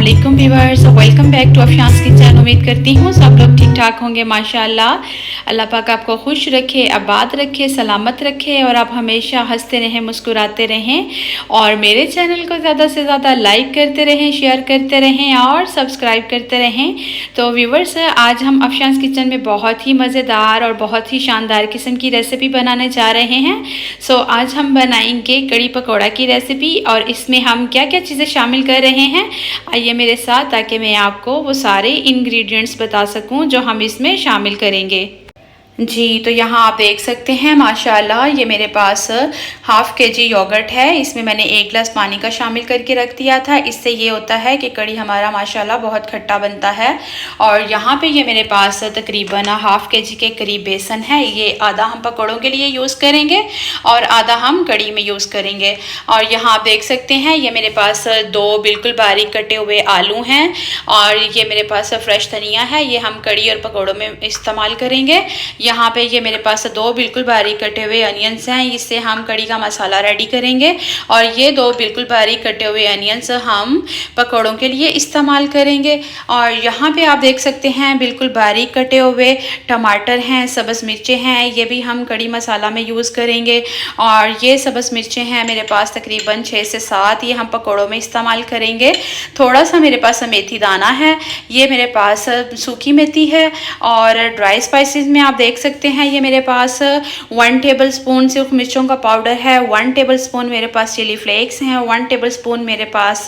अस्सलामुअलैकुम viewers, welcome back to Afshan's kitchen. उम्मीद करती हूँ सब लोग ठीक ठाक होंगे माशाअल्लाह। अल्लाह पाक आपको खुश रखे, आबाद रखे, सलामत रखे और आप हमेशा हंसते रहें, मुस्कुराते रहें और मेरे चैनल को ज़्यादा से ज़्यादा लाइक करते रहें, शेयर करते रहें और सब्सक्राइब करते रहें। तो व्यूअर्स, आज हम अफशांस किचन में बहुत ही मज़ेदार और बहुत ही शानदार किस्म की रेसिपी बनाने जा रहे हैं। सो आज हम बनाएंगे कड़ी पकौड़ा की रेसिपी और इसमें हम क्या क्या चीज़ें शामिल कर रहे हैं, आइए मेरे साथ, ताकि मैं आपको वो सारे इंग्रेडिएंट्स बता सकूं जो हम इसमें शामिल करेंगे। जी, तो यहाँ आप देख सकते हैं माशाल्लाह, ये मेरे पास हाफ़ केजी योगर्ट है। इसमें मैंने 1 गिलास पानी का शामिल करके रख दिया था। इससे ये होता है कि कड़ी हमारा माशाल्लाह बहुत खट्टा बनता है। और यहाँ पे ये मेरे पास तकरीबन हाफ़ केजी के करीब बेसन है। ये आधा हम पकौड़ों के लिए यूज़ करेंगे और आधा हम कड़ी में यूज़ करेंगे। और यहाँ आप देख सकते हैं ये मेरे पास 2 बिल्कुल बारीक कटे हुए आलू हैं और ये मेरे पास फ्रेश धनिया है। ये हम कड़ी और पकौड़ों में इस्तेमाल करेंगे। यहाँ पे ये मेरे पास 2 बिल्कुल बारीक कटे हुए अनियंस हैं, इससे हम कड़ी का मसाला रेडी करेंगे। और ये 2 बिल्कुल बारीक कटे हुए अनियंस हम पकौड़ों के लिए इस्तेमाल करेंगे। और यहाँ पे आप देख सकते हैं बिल्कुल बारीक कटे हुए टमाटर हैं, सब्ज़ मिर्चें हैं, ये भी हम कड़ी मसाला में यूज़ करेंगे। और ये सब्ज़ मिर्चें हैं मेरे पास तकरीबन 6 से 7, ये हम पकौड़ों में इस्तेमाल करेंगे। थोड़ा सा मेरे पास मेथी दाना है, ये मेरे पास सूखी मेथी है। और ड्राई स्पाइसेस में आप देख सकते हैं ये मेरे पास 1 टेबलस्पून सिर्फ मिर्चों का पाउडर है, 1 टेबलस्पून मेरे पास चिली फ्लेक्स हैं, 1 टेबलस्पून मेरे पास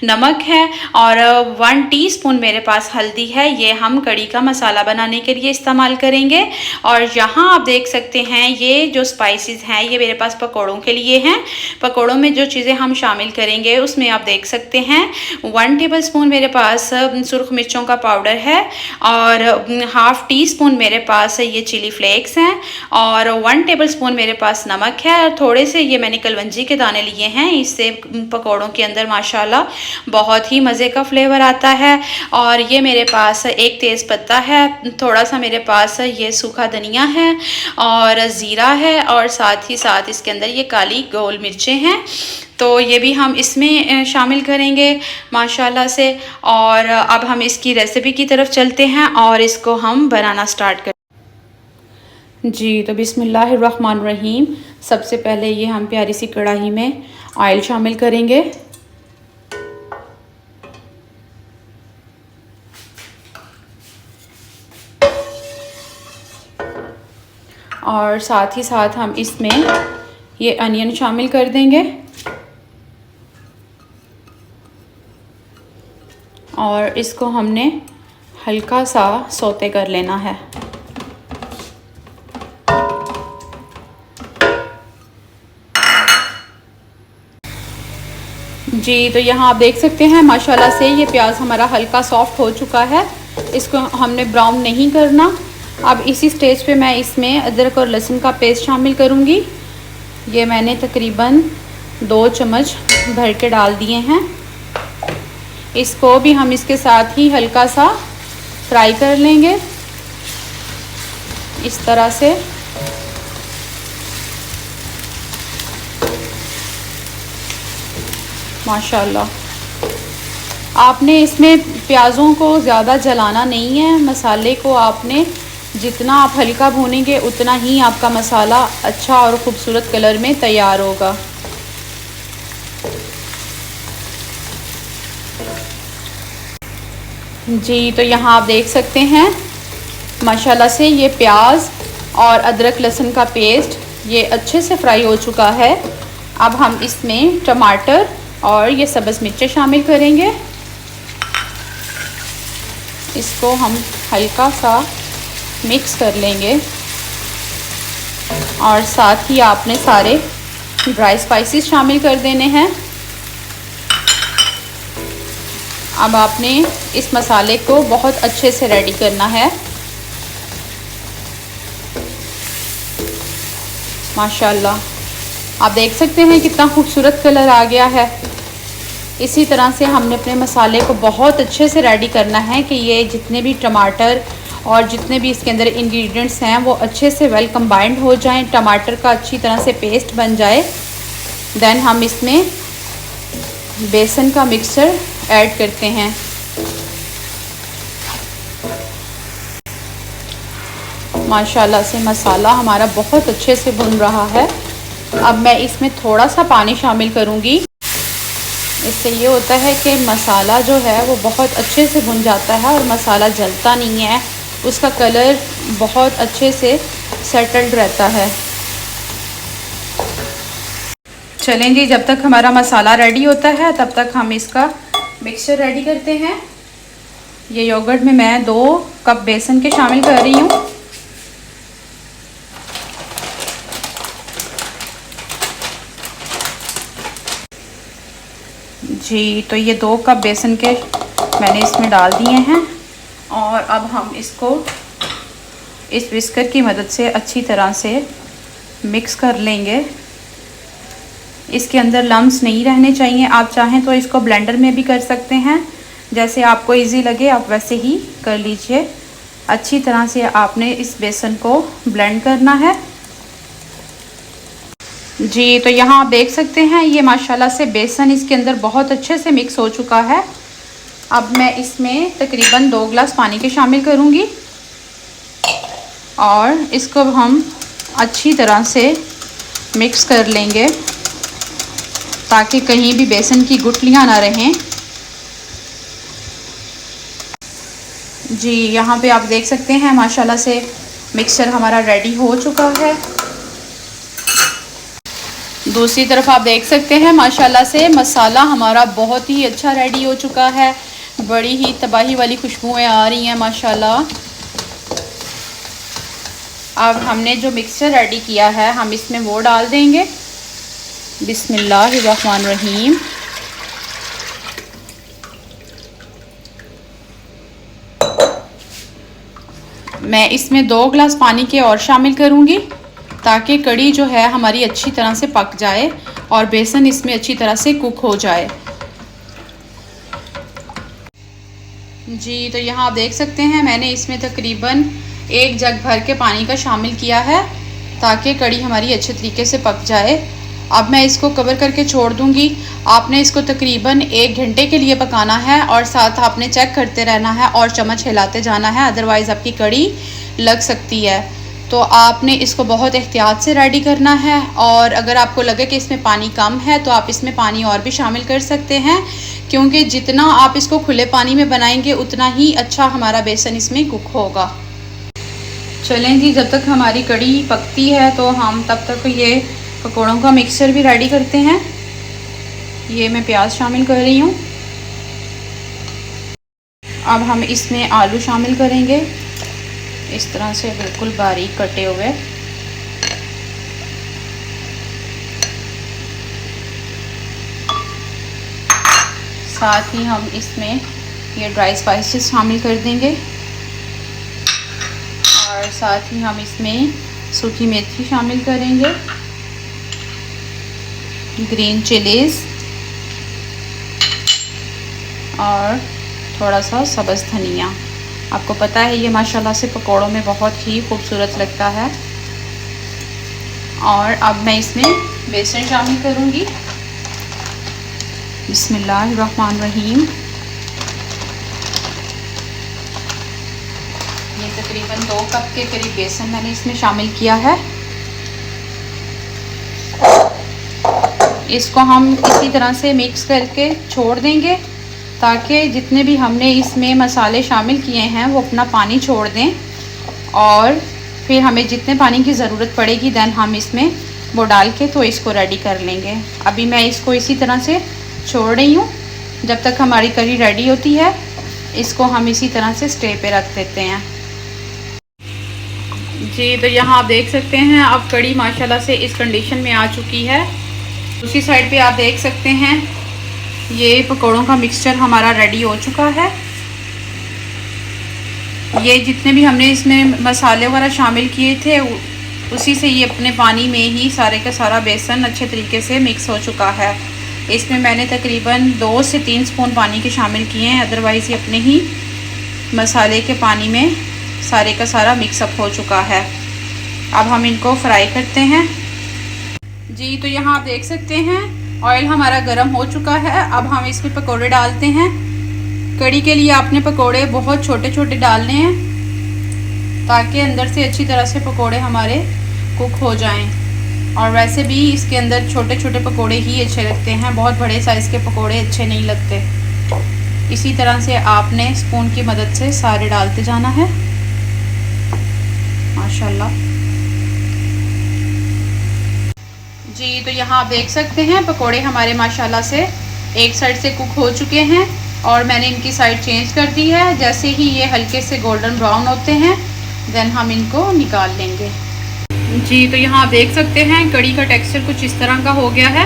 नमक है और 1 टीस्पून मेरे पास हल्दी है। ये हम कड़ी का मसाला बनाने के लिए इस्तेमाल करेंगे। और यहाँ आप देख सकते हैं ये जो स्पाइसेस हैं ये मेरे पास पकौड़ों के लिए हैं। पकौड़ों में जो चीज़ें हम शामिल करेंगे उसमें आप देख सकते हैं 1 टेबलस्पून मेरे पास सुर्ख मिर्चों का पाउडर है और हाफ़ टी-स्पून मेरे पास ये चिली फ्लेक्स हैं और 1 टेबलस्पून मेरे पास नमक है और थोड़े से ये मैंने कलवंजी के दाने लिए हैं। इससे पकौड़ों के अंदर माशाल्लाह बहुत ही मज़े का फ्लेवर आता है। और ये मेरे पास 1 तेज़ पत्ता है, थोड़ा सा मेरे पास ये सूखा धनिया है और ज़ीरा है और साथ ही साथ इसके अंदर ये काली गोल मिर्चें हैं। तो ये भी हम इसमें शामिल करेंगे माशाल्लाह से। और अब हम इसकी रेसिपी की तरफ चलते हैं और इसको हम बनाना स्टार्ट करें। जी, तो बिस्मिल्लाहिर्रहमानिर्रहीम। सबसे पहले ये हम प्यारी सी कढ़ाई में ऑयल शामिल करेंगे। और साथ ही साथ हम इसमें ये अनियन शामिल कर देंगे और इसको हमने हल्का सा सौते कर लेना है। जी, तो यहाँ आप देख सकते हैं माशाल्लाह से ये प्याज हमारा हल्का सॉफ्ट हो चुका है। इसको हमने ब्राउन नहीं करना। अब इसी स्टेज पे मैं इसमें अदरक और लहसुन का पेस्ट शामिल करूँगी। ये मैंने तकरीबन 2 चम्मच भर के डाल दिए हैं। इसको भी हम इसके साथ ही हल्का सा फ्राई कर लेंगे इस तरह से। माशाल्लाह, आपने इसमें प्याज़ों को ज़्यादा जलाना नहीं है। मसाले को आपने जितना आप हल्का भूनेंगे उतना ही आपका मसाला अच्छा और ख़ूबसूरत कलर में तैयार होगा। जी, तो यहाँ आप देख सकते हैं माशाल्लाह से ये प्याज और अदरक लहसुन का पेस्ट ये अच्छे से फ्राई हो चुका है। अब हम इसमें टमाटर और ये सब्ज़ मिर्चें शामिल करेंगे। इसको हम हल्का सा मिक्स कर लेंगे और साथ ही आपने सारे ड्राई स्पाइसेस शामिल कर देने हैं। अब आपने इस मसाले को बहुत अच्छे से रेडी करना है। माशाल्लाह, आप देख सकते हैं कितना खूबसूरत कलर आ गया है। इसी तरह से हमने अपने मसाले को बहुत अच्छे से रेडी करना है कि ये जितने भी टमाटर और जितने भी इसके अंदर इंग्रेडिएंट्स हैं वो अच्छे से वेल कंबाइंड हो जाएं, टमाटर का अच्छी तरह से पेस्ट बन जाए। देन हम इसमें बेसन का मिक्सचर ऐड करते हैं। माशाल्लाह से मसाला हमारा बहुत अच्छे से भुन रहा है। अब मैं इसमें थोड़ा सा पानी शामिल करूँगी। इससे ये होता है कि मसाला जो है वो बहुत अच्छे से भुन जाता है और मसाला जलता नहीं है, उसका कलर बहुत अच्छे से सेटल्ड रहता है। चलें जी, जब तक हमारा मसाला रेडी होता है तब तक हम इसका मिक्सचर रेडी करते हैं। ये योगर्ट में मैं 2 कप बेसन के शामिल कर रही हूँ। जी, तो ये 2 कप बेसन के मैंने इसमें डाल दिए हैं और अब हम इसको इस विस्कर की मदद से अच्छी तरह से मिक्स कर लेंगे। इसके अंदर लम्स नहीं रहने चाहिए। आप चाहें तो इसको ब्लेंडर में भी कर सकते हैं, जैसे आपको इजी लगे आप वैसे ही कर लीजिए। अच्छी तरह से आपने इस बेसन को ब्लेंड करना है। जी, तो यहाँ आप देख सकते हैं ये माशाल्लाह से बेसन इसके अंदर बहुत अच्छे से मिक्स हो चुका है। अब मैं इसमें तकरीबन 2 गिलास पानी के शामिल करूँगी और इसको हम अच्छी तरह से मिक्स कर लेंगे ताकि कहीं भी बेसन की गुठलियाँ ना रहें। जी, यहाँ पे आप देख सकते हैं माशाल्लाह से मिक्सचर हमारा रेडी हो चुका है। दूसरी तरफ आप देख सकते हैं माशाल्लाह से मसाला हमारा बहुत ही अच्छा रेडी हो चुका है। बड़ी ही तबाही वाली खुशबुएं आ रही हैं माशाल्लाह। अब हमने जो मिक्सचर रेडी किया है हम इसमें वो डाल देंगे। बिस्मिल्लाहिर्रहमानिर्रहीम। मैं इसमें 2 गिलास पानी के और शामिल करूँगी ताकि कड़ी जो है हमारी अच्छी तरह से पक जाए और बेसन इसमें अच्छी तरह से कुक हो जाए। जी, तो यहाँ आप देख सकते हैं मैंने इसमें तकरीबन 1 जग भर के पानी का शामिल किया है ताकि कड़ी हमारी अच्छे तरीके से पक जाए। अब मैं इसको कवर करके छोड़ दूँगी। आपने इसको तकरीबन 1 घंटे के लिए पकाना है और साथ आपने चेक करते रहना है और चम्मच हिलाते जाना है, अदरवाइज़ आपकी कड़ी लग सकती है। तो आपने इसको बहुत एहतियात से रेडी करना है और अगर आपको लगे कि इसमें पानी कम है तो आप इसमें पानी और भी शामिल कर सकते हैं, क्योंकि जितना आप इसको खुले पानी में बनाएंगे उतना ही अच्छा हमारा बेसन इसमें कुक होगा। चलें जी, जब तक हमारी कड़ी पकती है तो हम तब तक ये पकौड़ों का मिक्सचर भी रेडी करते हैं। ये मैं प्याज शामिल कर रही हूँ। अब हम इसमें आलू शामिल करेंगे, इस तरह से बिल्कुल बारीक कटे हुए। साथ ही हम इसमें ये ड्राई स्पाइसेस शामिल कर देंगे और साथ ही हम इसमें सूखी मेथी शामिल करेंगे, ग्रीन चिलीज़ और थोड़ा सा सब्ज़ धनिया। आपको पता है ये माशाल्लाह से पकोड़ों में बहुत ही खूबसूरत लगता है। और अब मैं इसमें बेसन शामिल करूँगी। बिस्मिल्लाहिर्रहमानिर्रहीम। ये तकरीबन 2 कप के करीब बेसन मैंने इसमें शामिल किया है। इसको हम इसी तरह से मिक्स करके छोड़ देंगे ताकि जितने भी हमने इसमें मसाले शामिल किए हैं वो अपना पानी छोड़ दें और फिर हमें जितने पानी की ज़रूरत पड़ेगी दैन हम इसमें वो डाल के तो इसको रेडी कर लेंगे। अभी मैं इसको इसी तरह से छोड़ रही हूँ। जब तक हमारी करी रेडी होती है इसको हम इसी तरह से स्टे पे रख देते हैं। जी, तो यहाँ आप देख सकते हैं अब कड़ी माशाल्लाह से इस कंडीशन में आ चुकी है। दूसरी साइड पे आप देख सकते हैं ये पकौड़ों का मिक्सचर हमारा रेडी हो चुका है। ये जितने भी हमने इसमें मसाले वगैरह शामिल किए थे उसी से ये अपने पानी में ही सारे का सारा बेसन अच्छे तरीके से मिक्स हो चुका है। इसमें मैंने तकरीबन 2 से 3 स्पून पानी के शामिल किए हैं, अदरवाइज़ ये अपने ही मसाले के पानी में सारे का सारा मिक्सअप हो चुका है। अब हम इनको फ्राई करते हैं। जी, तो यहाँ आप देख सकते हैं ऑयल हमारा गर्म हो चुका है। अब हम इसमें पकोड़े डालते हैं। कड़ी के लिए आपने पकोड़े बहुत छोटे छोटे डालने हैं ताकि अंदर से अच्छी तरह से पकोड़े हमारे कुक हो जाएं। और वैसे भी इसके अंदर छोटे छोटे पकोड़े ही अच्छे लगते हैं, बहुत बड़े साइज़ के पकोड़े अच्छे नहीं लगते। इसी तरह से आपने स्पून की मदद से सारे डालते जाना है माशाल्लाह जी। तो यहाँ आप देख सकते हैं पकोड़े हमारे माशाल्लाह से एक साइड से कुक हो चुके हैं और मैंने इनकी साइड चेंज कर दी है। जैसे ही ये हल्के से गोल्डन ब्राउन होते हैं देन हम इनको निकाल लेंगे जी। तो यहाँ आप देख सकते हैं कड़ी का टेक्सचर कुछ इस तरह का हो गया है।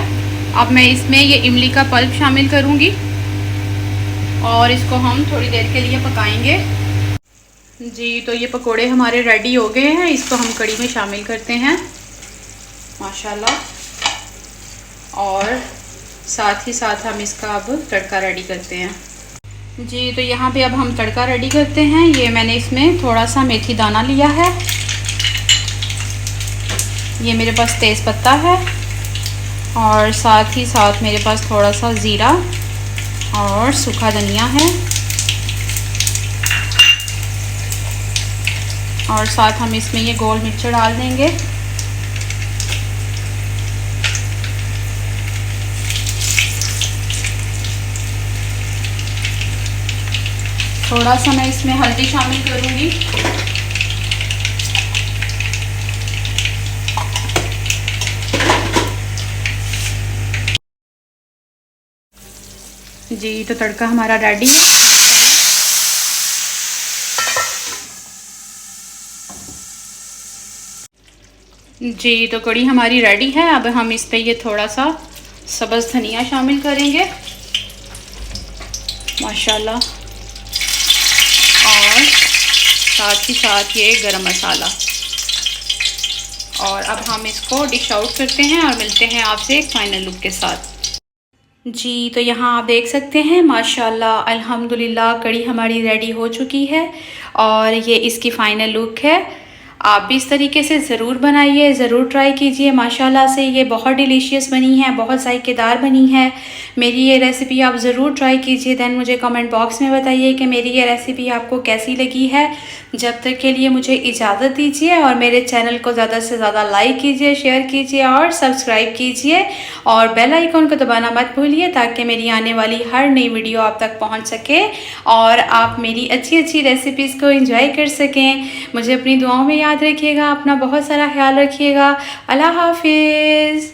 अब मैं इसमें ये इमली का पल्प शामिल करूँगी और इसको हम थोड़ी देर के लिए पकाएंगे जी। तो ये पकोड़े हमारे रेडी हो गए हैं, इसको हम कड़ी में शामिल करते हैं माशाल्लाह। और साथ ही साथ हम इसका अब तड़का रेडी करते हैं जी। तो यहाँ पे अब हम तड़का रेडी करते हैं। ये मैंने इसमें थोड़ा सा मेथी दाना लिया है, ये मेरे पास तेज़ पत्ता है और साथ ही साथ मेरे पास थोड़ा सा ज़ीरा और सूखा धनिया है और साथ हम इसमें ये गोल मिर्च डाल देंगे। थोड़ा सा मैं इसमें हल्दी शामिल करूँगी जी। तो तड़का हमारा रेडी है जी। तो कड़ी हमारी रेडी है। अब हम इस पे ये थोड़ा सा सब्ज़ धनिया शामिल करेंगे माशाल्लाह और साथ ही साथ ये गरम मसाला। और अब हम इसको डिश आउट करते हैं और मिलते हैं आपसे एक फ़ाइनल लुक के साथ जी। तो यहाँ आप देख सकते हैं माशाल्लाह अल्हम्दुलिल्लाह कड़ी हमारी रेडी हो चुकी है और ये इसकी फ़ाइनल लुक है। आप भी इस तरीके से ज़रूर बनाइए, ज़रूर ट्राई कीजिए। माशाल्लाह से ये बहुत डिलीशियस बनी है, बहुत जायकेदार बनी है। मेरी ये रेसिपी आप ज़रूर ट्राई कीजिए, दैन मुझे कमेंट बॉक्स में बताइए कि मेरी ये रेसिपी आपको कैसी लगी है। जब तक के लिए मुझे इजाज़त दीजिए और मेरे चैनल को ज़्यादा से ज़्यादा लाइक कीजिए, शेयर कीजिए और सब्सक्राइब कीजिए और बेल आइकन को दबाना मत भूलिए ताकि मेरी आने वाली हर नई वीडियो आप तक पहुँच सके और आप मेरी अच्छी अच्छी रेसिपीज़ को एंजॉय कर सकें। मुझे अपनी दुआओं में याद रखिएगा, अपना बहुत सारा ख्याल रखिएगा। अल्लाह हाफिज़।